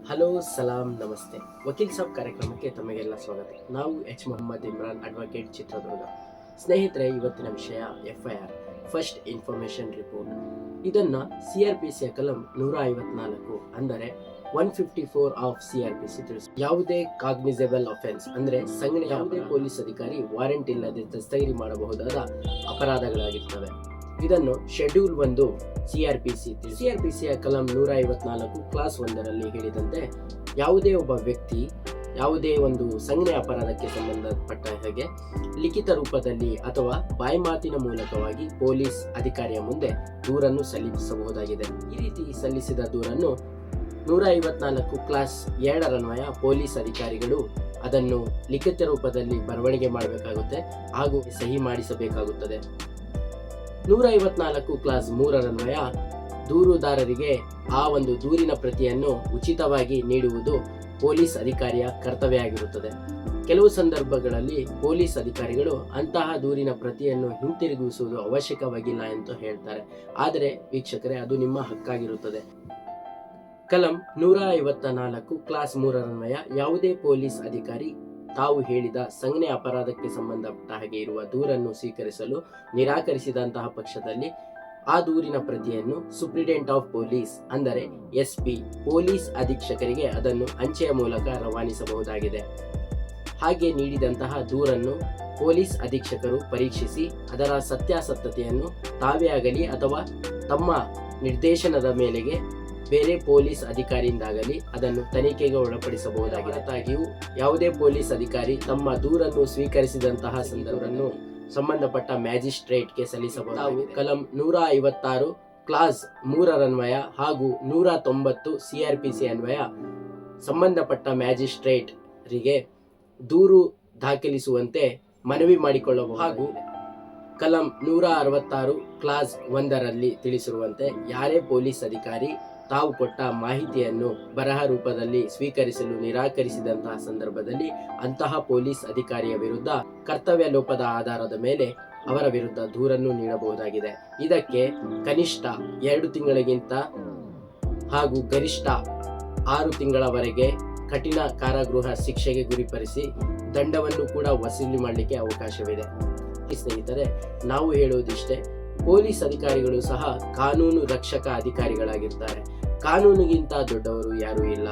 Hello ಸಲಾಂ ನಮಸ್ತೆ. ವಕೀಲ್ ಸಾಬ್ ಕಾರ್ಯಕ್ರಮಕ್ಕೆ ತಮಗೆಲ್ಲ ಸ್ವಾಗತ. ನಾವು ಎಚ್ ಮೊಹಮ್ಮದ್ ಇಮ್ರಾನ್, ಅಡ್ವೊಕೇಟ್, ಚಿತ್ರದುರ್ಗ. ಸ್ನೇಹಿತರೆ, ಇವತ್ತಿನ ವಿಷಯ FIR, ಫಸ್ಟ್ ಇನ್ಫಾರ್ಮೇಶನ್ ರಿಪೋರ್ಟ್. ಇದನ್ನು CRPC ಕಲಂ 154 ಅಂದರೆ 154 ಆಫ್ CRPC ತಿಳಿಸಿ. ಯಾವುದೇ ಕಾಗ್ನಿಸೇಬಲ್ ಅಫೆನ್ಸ್ ಅಂದರೆ ಸಂಜ್ಞೆ ಯಾವುದೇ ಪೊಲೀಸ್ ಅಧಿಕಾರಿ ವಾರೆಂಟ್ ಇಲ್ಲದೆ ದಸ್ತಗಿರಿ ಮಾಡಬಹುದಾದ ಅಪರಾಧಗಳಾಗಿರ್ತವೆ. ಇದನ್ನು ಶೆಡ್ಯೂಲ್ 1 CRPCಯ ಕಲಂ 154 ಕ್ಲಾಸ್ 1ರಲ್ಲಿ ಹೇಳಿದಂತೆ ಯಾವುದೇ ಒಬ್ಬ ವ್ಯಕ್ತಿ ಯಾವುದೇ ಒಂದು ಸಂಜ್ಞೆ ಅಪರಾಧಕ್ಕೆ ಸಂಬಂಧಪಟ್ಟ ಹಾಗೆ ಲಿಖಿತ ರೂಪದಲ್ಲಿ ಅಥವಾ ಬಾಯ್ಮಾತಿನ ಮೂಲಕವಾಗಿ ಪೊಲೀಸ್ ಅಧಿಕಾರಿಯ ಮುಂದೆ ದೂರನ್ನು ಸಲ್ಲಿಸಬಹುದಾಗಿದೆ. ಈ ರೀತಿ ಸಲ್ಲಿಸಿದ ದೂರನ್ನು 154 ಕ್ಲಾಸ್ 2ರನ್ವಯ ಪೊಲೀಸ್ ಅಧಿಕಾರಿಗಳು ಅದನ್ನು ಲಿಖಿತ ರೂಪದಲ್ಲಿ ಬರವಣಿಗೆ ಮಾಡಬೇಕಾಗುತ್ತೆ ಹಾಗೂ ಸಹಿ ಮಾಡಿಸಬೇಕಾಗುತ್ತದೆ. 154 ಕ್ಲಾಸ್ 3ರನ್ವಯ ದೂರುದಾರರಿಗೆ ಆ ಒಂದು ದೂರಿನ ಪ್ರತಿಯನ್ನು ಉಚಿತವಾಗಿ ನೀಡುವುದು ಪೊಲೀಸ್ ಅಧಿಕಾರಿಯ ಕರ್ತವ್ಯ ಆಗಿರುತ್ತದೆ. ಕೆಲವು ಸಂದರ್ಭಗಳಲ್ಲಿ ಪೊಲೀಸ್ ಅಧಿಕಾರಿಗಳು ಅಂತಹ ದೂರಿನ ಪ್ರತಿಯನ್ನು ಹಿಂತಿರುಗಿಸುವುದು ಅವಶ್ಯಕವಾಗಿಲ್ಲ ಎಂದು ಹೇಳ್ತಾರೆ. ಆದರೆ ವೀಕ್ಷಕರೇ, ಅದು ನಿಮ್ಮ ಹಕ್ಕಾಗಿರುತ್ತದೆ. ಕಲಂ 154 ಕ್ಲಾಸ್ 3ರನ್ವಯ ಯಾವುದೇ ಪೊಲೀಸ್ ಅಧಿಕಾರಿ ತಾವು ಹೇಳಿದ ಸಂಜ್ಞೆ ಅಪರಾಧಕ್ಕೆ ಸಂಬಂಧಪಟ್ಟ ಹಾಗೆ ಇರುವ ದೂರನ್ನು ಸ್ವೀಕರಿಸಲು ನಿರಾಕರಿಸಿದಂತಹ ಪಕ್ಷದಲ್ಲಿ ಆ ದೂರಿನ ಪ್ರತಿಯನ್ನು ಸೂಪ್ರಿಡೆಂಟ್ ಆಫ್ ಪೊಲೀಸ್ ಅಂದರೆ SP ಪೊಲೀಸ್ ಅಧೀಕ್ಷಕರಿಗೆ ಅದನ್ನು ಅಂಚೆಯ ಮೂಲಕ ರವಾನಿಸಬಹುದಾಗಿದೆ. ಹಾಗೆ ನೀಡಿದಂತಹ ದೂರನ್ನು ಪೊಲೀಸ್ ಅಧೀಕ್ಷಕರು ಪರೀಕ್ಷಿಸಿ ಅದರ ಸತ್ಯಾಸತ್ಯತೆಯನ್ನು ತಾವೇ ಆಗಲಿ ಅಥವಾ ತಮ್ಮ ನಿರ್ದೇಶನದ ಮೇಲೆಗೆ ಬೇರೆ ಪೊಲೀಸ್ ಅಧಿಕಾರಿಯಿಂದಾಗಲಿ ಅದನ್ನು ತನಿಖೆಗೆ ಒಳಪಡಿಸಬಹುದಾಗಿದೆ. ಹೊರತಾಗಿಯೂ ಯಾವುದೇ ಪೊಲೀಸ್ ಅಧಿಕಾರಿ ತಮ್ಮ ದೂರನ್ನು ಸ್ವೀಕರಿಸಿದಂತಹ ಸಂದರ್ಭವನ್ನು ಸಂಬಂಧಪಟ್ಟ ಮ್ಯಾಜಿಸ್ಟ್ರೇಟ್ಗೆ ಸಲ್ಲಿಸಬಹುದು. ಕಲಂ 156 ಕ್ಲಾಸ್ 3ರನ್ವಯ ಹಾಗೂ 190 CRPC ಅನ್ವಯ ಸಂಬಂಧಪಟ್ಟ ಮ್ಯಾಜಿಸ್ಟ್ರೇಟ್ರಿಗೆ ದೂರು ದಾಖಲಿಸುವಂತೆ ಮನವಿ ಮಾಡಿಕೊಳ್ಳಬಹುದು. ಹಾಗೂ ಕಲಂ 166 ಕ್ಲಾಸ್ 1ರಲ್ಲಿ ತಿಳಿಸಿರುವಂತೆ ಯಾರೇ ಪೊಲೀಸ್ ಅಧಿಕಾರಿ ತಾವು ಕೊಟ್ಟ ಮಾಹಿತಿಯನ್ನು ಬರಹ ರೂಪದಲ್ಲಿ ಸ್ವೀಕರಿಸಲು ನಿರಾಕರಿಸಿದಂತಹ ಸಂದರ್ಭದಲ್ಲಿ ಅಂತಹ ಪೊಲೀಸ್ ಅಧಿಕಾರಿಯ ವಿರುದ್ಧ ಕರ್ತವ್ಯ ಲೋಪದ ಆಧಾರದ ಮೇಲೆ ಅವರ ವಿರುದ್ಧ ದೂರನ್ನು ನೀಡಬಹುದಾಗಿದೆ. ಇದಕ್ಕೆ ಕನಿಷ್ಠ 2 ತಿಂಗಳಿಗಿಂತ ಹಾಗೂ ಗರಿಷ್ಠ 6 ತಿಂಗಳವರೆಗೆ ಕಠಿಣ ಕಾರಾಗೃಹ ಶಿಕ್ಷೆಗೆ ಗುರಿಪಡಿಸಿ ದಂಡವನ್ನು ಕೂಡ ವಸೂಲಿ ಮಾಡಲಿಕ್ಕೆ ಅವಕಾಶವಿದೆ. ಸ್ನೇಹಿತರೆ, ನಾವು ಹೇಳುವುದಿಷ್ಟೇ, ಪೊಲೀಸ್ ಅಧಿಕಾರಿಗಳು ಸಹ ಕಾನೂನು ರಕ್ಷಕ ಅಧಿಕಾರಿಗಳಾಗಿರ್ತಾರೆ. ಕಾನೂನಿಗಿಂತ ದೊಡ್ಡವರು ಯಾರೂ ಇಲ್ಲ.